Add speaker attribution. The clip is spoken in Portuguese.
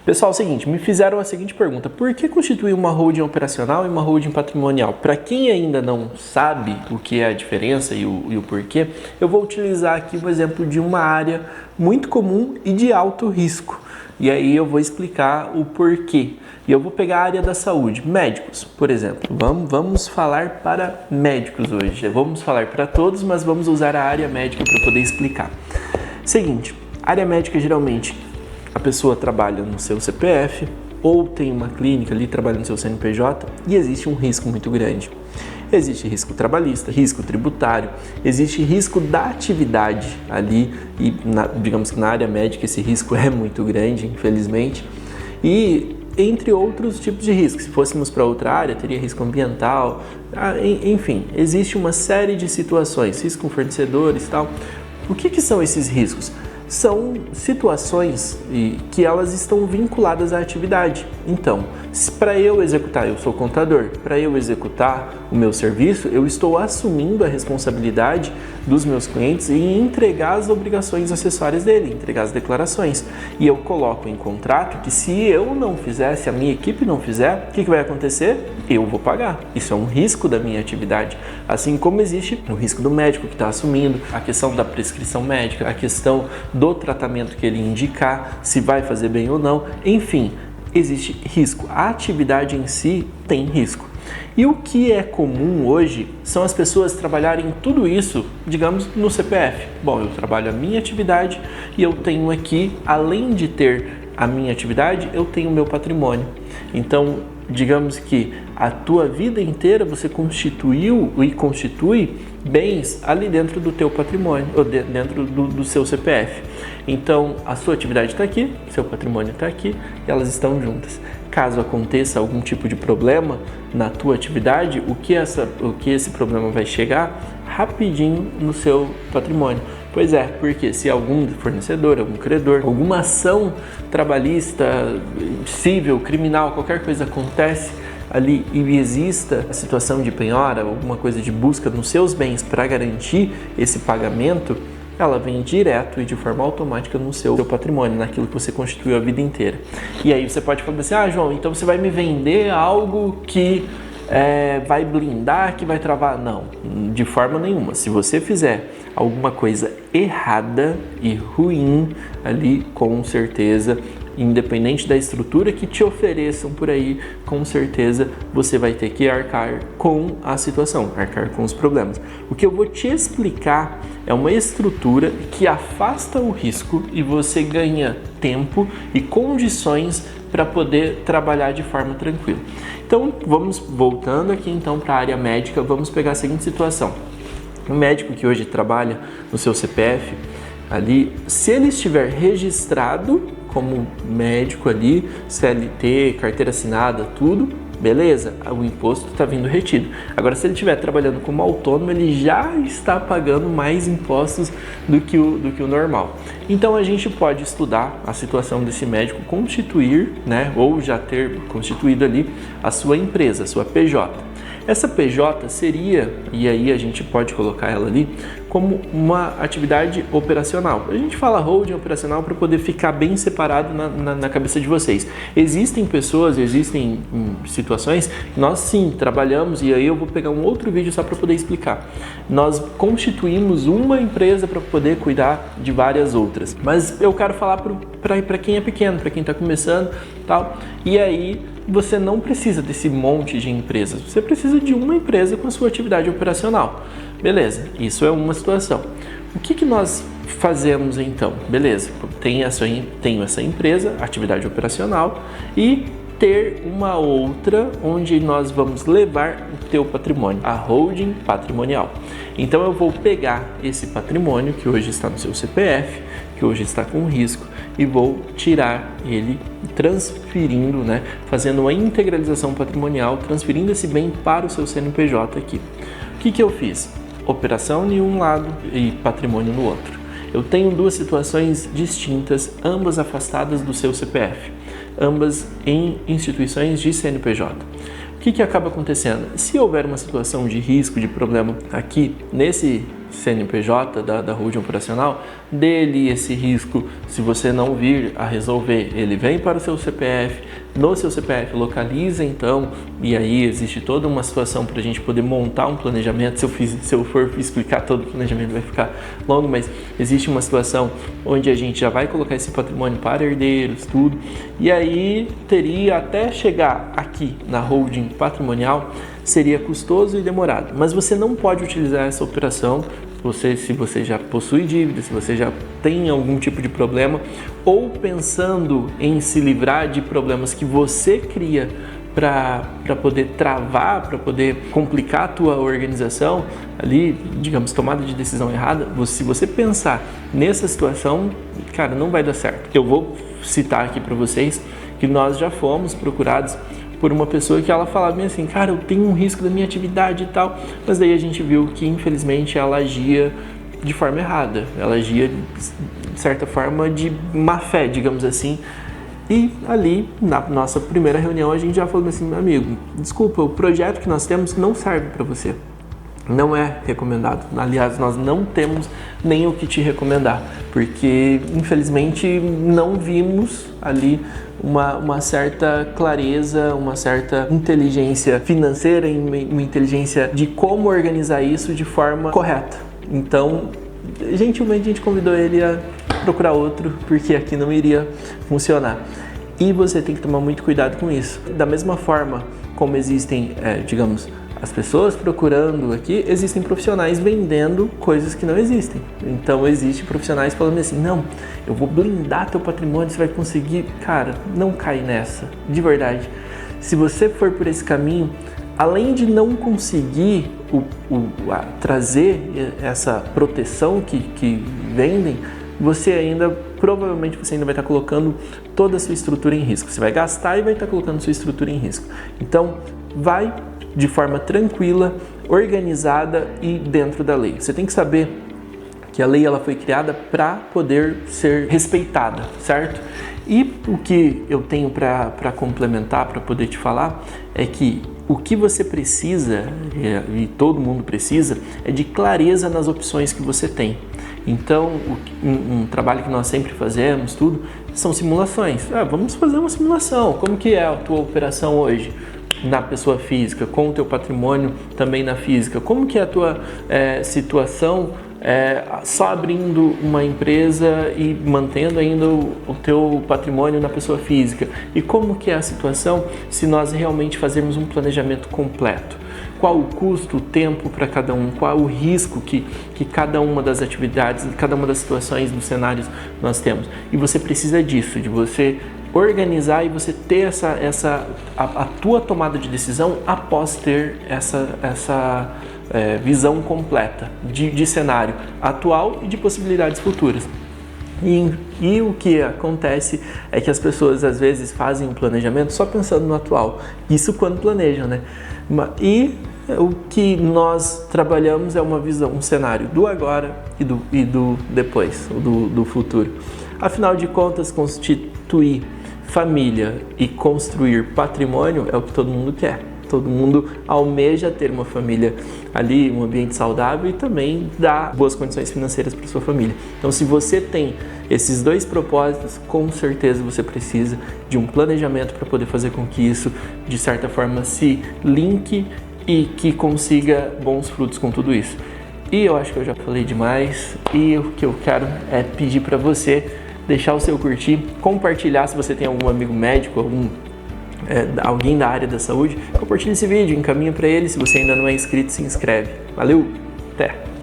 Speaker 1: Pessoal, é o seguinte, me fizeram a seguinte pergunta: por que constituir uma holding operacional e uma holding patrimonial? Para quem ainda não sabe o que é a diferença e o porquê, eu vou utilizar aqui o exemplo de uma área muito comum e de alto risco. E aí eu vou explicar o porquê. E eu vou pegar a área da saúde, médicos, por exemplo. Vamos falar para médicos hoje. Vamos falar para todos, mas vamos usar a área médica para poder explicar. Seguinte, área médica geralmente a pessoa trabalha no seu CPF ou tem uma clínica ali, trabalha no seu CNPJ e existe um risco muito grande. Existe risco trabalhista, risco tributário, existe risco da atividade ali e digamos que na área médica esse risco é muito grande, infelizmente, e entre outros tipos de riscos. Se fôssemos para outra área, teria risco ambiental, enfim, existe uma série de situações, risco com fornecedores e tal. O que são esses riscos? São situações que elas estão vinculadas à atividade. Então, para eu executar, eu sou contador, para eu executar o meu serviço, eu estou assumindo a responsabilidade dos meus clientes em entregar as obrigações acessórias dele, entregar as declarações. E eu coloco em contrato que se eu não fizer, se a minha equipe não fizer, o que vai acontecer? Eu vou pagar. Isso é um risco da minha atividade. Assim como existe o risco do médico que está assumindo, a questão da prescrição médica, a questão do tratamento que ele indicar, se vai fazer bem ou não, enfim, existe risco. A atividade em si tem risco. E o que é comum hoje são as pessoas trabalharem tudo isso, digamos, no CPF. Bom, eu trabalho a minha atividade e eu tenho aqui, além de ter a minha atividade, eu tenho o meu patrimônio. Então, digamos que a tua vida inteira você constituiu e constitui bens ali dentro do teu patrimônio, ou dentro do seu CPF. Então, a sua atividade está aqui, seu patrimônio está aqui, e elas estão juntas. Caso aconteça algum tipo de problema na tua atividade, o que esse problema vai chegar rapidinho no seu patrimônio. Pois é, porque se algum fornecedor, algum credor, alguma ação trabalhista, civil, criminal, qualquer coisa acontece ali e exista a situação de penhora, alguma coisa de busca nos seus bens para garantir esse pagamento, ela vem direto e de forma automática no seu patrimônio, naquilo que você constituiu a vida inteira. E aí você pode falar assim: João, então você vai me vender algo que vai blindar, que vai travar? Não, de forma nenhuma. Se você fizer alguma coisa errada e ruim ali, com certeza, independente da estrutura que te ofereçam por aí, com certeza você vai ter que arcar com a situação, arcar com os problemas. O que eu vou te explicar é uma estrutura que afasta o risco e você ganha tempo e condições para poder trabalhar de forma tranquila. Então, vamos voltando aqui então para a área médica, vamos pegar a seguinte situação. O médico que hoje trabalha no seu CPF, ali, se ele estiver registrado como médico ali, CLT, carteira assinada, tudo, beleza, o imposto está vindo retido. Agora, se ele estiver trabalhando como autônomo, ele já está pagando mais impostos do que o normal. Então, a gente pode estudar a situação desse médico constituir, né, ou já ter constituído ali a sua empresa, a sua PJ. Essa PJ seria, e aí a gente pode colocar ela ali, como uma atividade operacional. A gente fala holding operacional para poder ficar bem separado na cabeça de vocês. Existem pessoas, existem situações que nós sim trabalhamos, e aí eu vou pegar um outro vídeo só para poder explicar. Nós constituímos uma empresa para poder cuidar de várias outras. Mas eu quero falar para quem é pequeno, para quem está começando, tal. E aí você não precisa desse monte de empresas, você precisa de uma empresa com a sua atividade operacional. Beleza, isso é uma situação. O que nós fazemos então? Beleza, tenho essa empresa, atividade operacional, e ter uma outra onde nós vamos levar o teu patrimônio, a holding patrimonial. Então eu vou pegar esse patrimônio que hoje está no seu CPF, que hoje está com risco, e vou tirar ele transferindo, né, fazendo uma integralização patrimonial, transferindo esse bem para o seu CNPJ aqui. O que eu fiz? Operação em um lado e patrimônio no outro. Eu tenho duas situações distintas, ambas afastadas do seu CPF, ambas em instituições de CNPJ. O que acaba acontecendo? Se houver uma situação de risco, de problema aqui nesse CNPJ da holding operacional, dele esse risco, se você não vir a resolver, ele vem para o seu CPF, no seu CPF localiza então, e aí existe toda uma situação para a gente poder montar um planejamento. Se eu for explicar todo o planejamento vai ficar longo, mas existe uma situação onde a gente já vai colocar esse patrimônio para herdeiros, tudo, e aí teria até chegar aqui na holding patrimonial, seria custoso e demorado, mas você não pode utilizar essa operação se você já possui dívida, se você já tem algum tipo de problema, ou pensando em se livrar de problemas que você cria para poder travar, para poder complicar a tua organização ali, digamos, tomada de decisão errada. Se você pensar nessa situação, cara, não vai dar certo. Eu vou citar aqui para vocês que nós já fomos procurados por uma pessoa que ela falava bem assim, cara, eu tenho um risco da minha atividade e tal, mas daí a gente viu que infelizmente ela agia de forma errada, ela agia de certa forma de má fé, digamos assim, e ali na nossa primeira reunião a gente já falou assim, meu amigo, desculpa, o projeto que nós temos não serve para você, não é recomendado, aliás, nós não temos nem o que te recomendar, porque infelizmente não vimos ali uma certa clareza, uma certa inteligência financeira, uma inteligência de como organizar isso de forma correta. Então, gentilmente a gente convidou ele a procurar outro, porque aqui não iria funcionar. E você tem que tomar muito cuidado com isso. Da mesma forma como existem, digamos, as pessoas procurando aqui, existem profissionais vendendo coisas que não existem. Então, existem profissionais falando assim, não, eu vou blindar teu patrimônio, você vai conseguir. Cara, não cai nessa, de verdade. Se você for por esse caminho, além de não conseguir trazer essa proteção que vendem, provavelmente você ainda vai estar colocando toda a sua estrutura em risco. Você vai gastar e vai estar colocando sua estrutura em risco. Então, vai de forma tranquila, organizada e dentro da lei. Você tem que saber que a lei ela foi criada para poder ser respeitada, certo? E o que eu tenho para complementar, para poder te falar, é que o que você precisa, e todo mundo precisa, é de clareza nas opções que você tem. Então, um trabalho que nós sempre fazemos, tudo, são simulações. Vamos fazer uma simulação. Como que é a tua operação hoje? Na pessoa física, com o teu patrimônio também na física. Como que é a tua situação só abrindo uma empresa e mantendo ainda o teu patrimônio na pessoa física? E como que é a situação se nós realmente fazermos um planejamento completo? Qual o custo, o tempo para cada um? Qual o risco que cada uma das atividades, cada uma das situações dos cenários nós temos? E você precisa disso, de você organizar e você ter a tua tomada de decisão após ter essa visão completa de cenário atual e de possibilidades futuras. E o que acontece é que as pessoas às vezes fazem um planejamento só pensando no atual, isso quando planejam, né? E o que nós trabalhamos é uma visão, um cenário do agora e do depois, do futuro. Afinal de contas, constituir família e construir patrimônio é o que todo mundo quer. Todo mundo almeja ter uma família ali, um ambiente saudável e também dar boas condições financeiras para sua família. Então, se você tem esses dois propósitos, com certeza você precisa de um planejamento para poder fazer com que isso, de certa forma, se linke e que consiga bons frutos com tudo isso. E eu acho que eu já falei demais e o que eu quero é pedir para você deixar o seu curtir, compartilhar se você tem algum amigo médico, alguém da área da saúde, compartilhe esse vídeo, encaminha para ele. Se você ainda não é inscrito, se inscreve. Valeu, até!